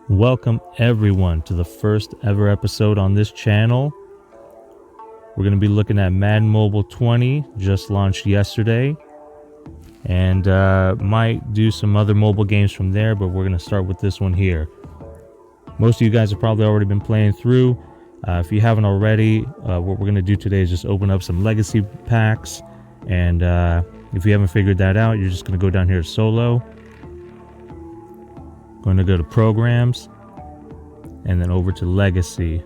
Welcome everyone to the first ever episode on this channel. We're going to be looking at Madden Mobile 20, just launched yesterday, and might do some other mobile games from there, but we're going to start with this one here. Most of you guys have probably already been playing through. If you haven't already, what we're going to do today is just open up some legacy packs, and if you haven't figured that out, you're just going to go down here to solo. Going to go to programs and then over to legacy.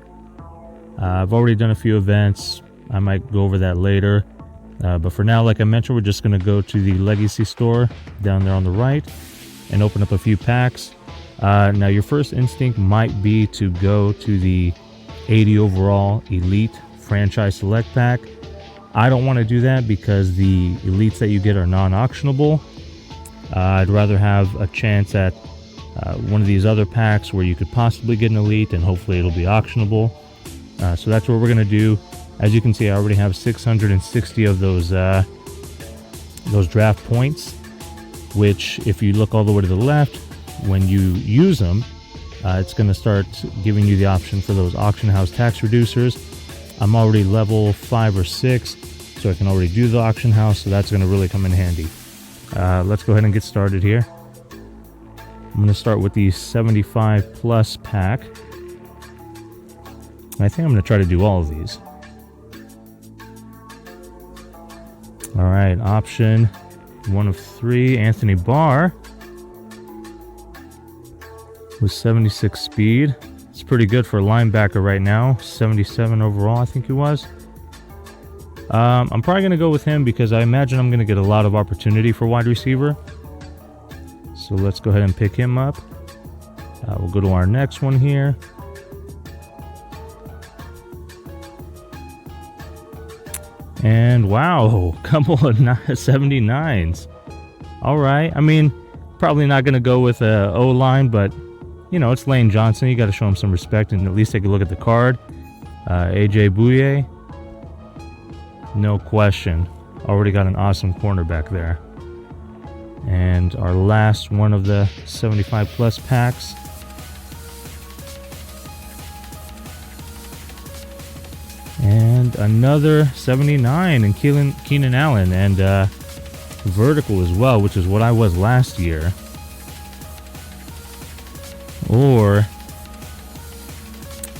I've already done a few events. I might go over that later, but for now, like I mentioned, we're just going to go to the legacy store down there on the right and open up a few packs. Now your first instinct might be to go to the 80 overall elite franchise select pack. I don't want to do that because the elites that you get are non-auctionable. I'd rather have a chance at one of these other packs where you could possibly get an elite and hopefully it'll be auctionable. So that's what we're going to do. As you can see, I already have 660 of those draft points, which if you look all the way to the left, when you use them, it's going to start giving you the option for those auction house tax reducers. I'm already level 5 or 6, so I can already do the auction house, so that's going to really come in handy. Let's go ahead and get started here. I'm going to start with the 75 plus pack. I think I'm going to try to do all of these. All right, option 1 of 3, Anthony Barr with 76 speed. It's pretty good for a linebacker right now. 77 overall, I think he was. I'm probably going to go with him because I imagine I'm going to get a lot of opportunity for wide receiver. So let's go ahead and pick him up. We'll go to our next one here. And wow, couple of 79s. All right. I mean, probably not going to go with a O-line, but, you know, it's Lane Johnson. You got to show him some respect and at least take a look at the card. AJ Bouye. No question. Already got an awesome cornerback there. And our last one of the 75 plus packs. And another 79 in Keenan Allen, and vertical as well, which is what I was last year. Or,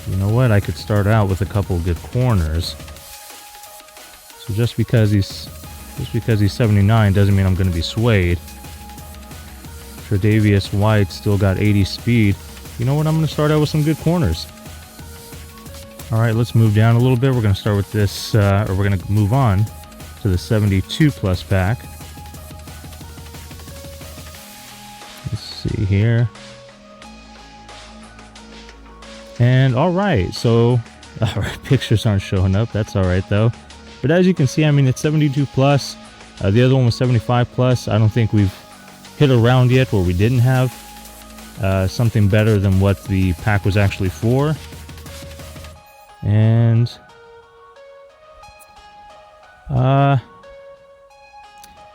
you know what, I could start out with a couple of good corners. So just because he's 79 doesn't mean I'm going to be swayed. Tre'Davious White still got 80 speed. You know what? I'm going to start out with some good corners. All right, let's move down a little bit. We're going to start with this, or we're going to move on to the 72 plus pack. Let's see here. And all right, so all right, pictures aren't showing up. That's all right though. But as you can see, I mean, it's 72 plus. The other one was 75 plus. I don't think we've hit a round yet where we didn't have something better than what the pack was actually for. And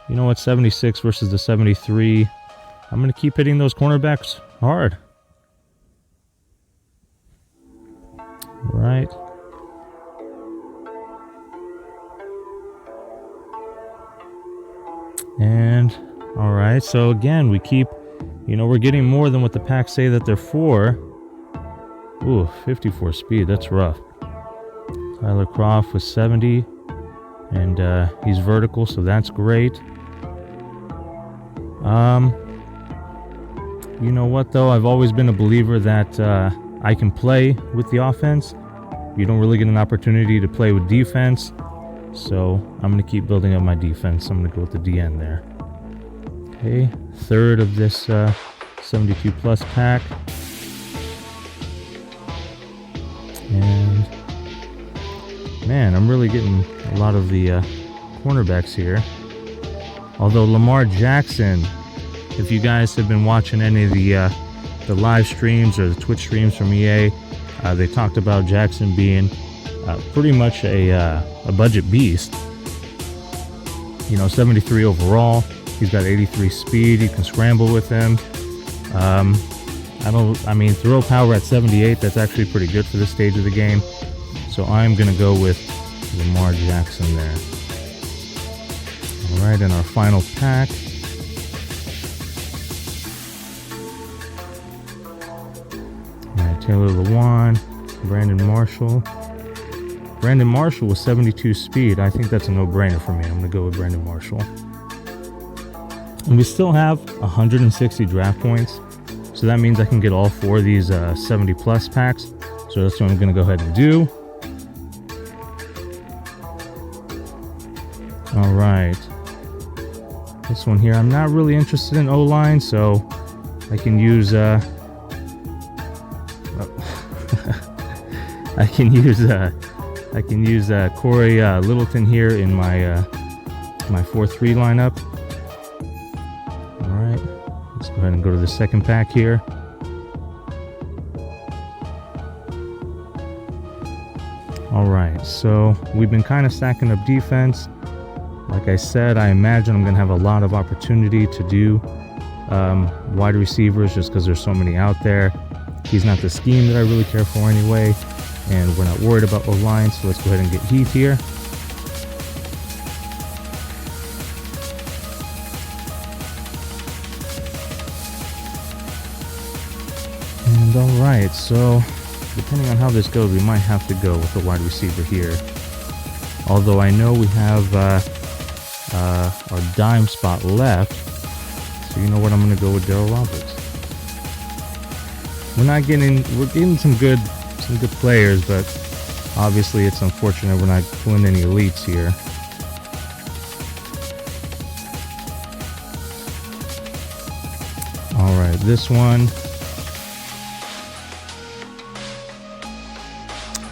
you know what, 76 versus the 73. I'm going to keep hitting those cornerbacks hard. Right. And all right, so again, we keep, you know, we're getting more than what the packs say that they're for. Ooh, 54 speed, that's rough. Tyler Croft was 70, and he's vertical, so that's great. You know what, though? I've always been a believer that I can play with the offense. You don't really get an opportunity to play with defense, so I'm going to keep building up my defense. I'm going to go with the DN there. Okay, third of this 72 plus pack. And man, I'm really getting a lot of the cornerbacks here. Although Lamar Jackson, if you guys have been watching any of the live streams or the Twitch streams from EA, they talked about Jackson being pretty much a budget beast. You know, 73 overall. He's got 83 speed. You can scramble with him. I mean, throw power at 78, that's actually pretty good for this stage of the game. So I'm going to go with Lamar Jackson there. All right, in our final pack. All right, Taylor Lewan, Brandon Marshall. Brandon Marshall with 72 speed. I think that's a no-brainer for me. I'm going to go with Brandon Marshall. And we still have 160 draft points. So that means I can get all 4 of these 70-plus packs. So that's what I'm going to go ahead and do. All right. This one here, I'm not really interested in O-line, so I can use I can use Corey Littleton here in my my 4-3 lineup. All right, let's go ahead and go to the second pack here. All right, so we've been kind of stacking up defense. Like I said, I imagine I'm going to have a lot of opportunity to do wide receivers just because there's so many out there. He's not the scheme that I really care for anyway, and we're not worried about O-line, so let's go ahead and get Heath here. And all right, so depending on how this goes, we might have to go with the wide receiver here. Although I know we have our dime spot left, so you know what, I'm going to go with Darryl Roberts. We're getting some good players, but obviously it's unfortunate we're not pulling any elites here. All right, this one,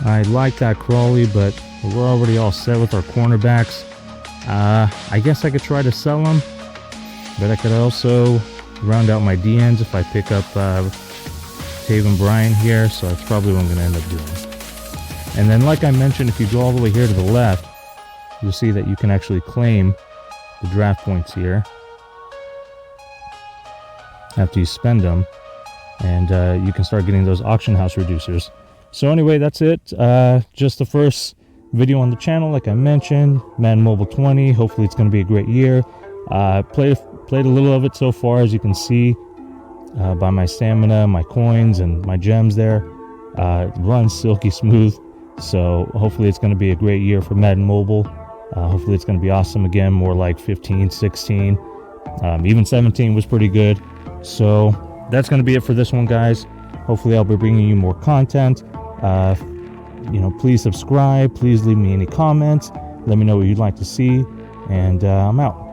I like that Crawley, but we're already all set with our cornerbacks. I guess I could try to sell them, but I could also round out my DNs if I pick up Taven Bryan here, so that's probably what I'm going to end up doing. And then, like I mentioned, if you go all the way here to the left, you'll see that you can actually claim the draft points here after you spend them, and you can start getting those auction house reducers. So anyway, that's it. Just the first video on the channel, like I mentioned, Madden Mobile 20. Hopefully it's going to be a great year. Played a little of it so far, as you can see by my stamina, my coins, and my gems there. It runs silky smooth, so hopefully it's going to be a great year for Madden Mobile. Hopefully it's going to be awesome again, more like 15, 16, even 17 was pretty good. So that's going to be it for this one, guys. Hopefully I'll be bringing you more content. Please subscribe, please leave me any comments, let me know what you'd like to see, and I'm out.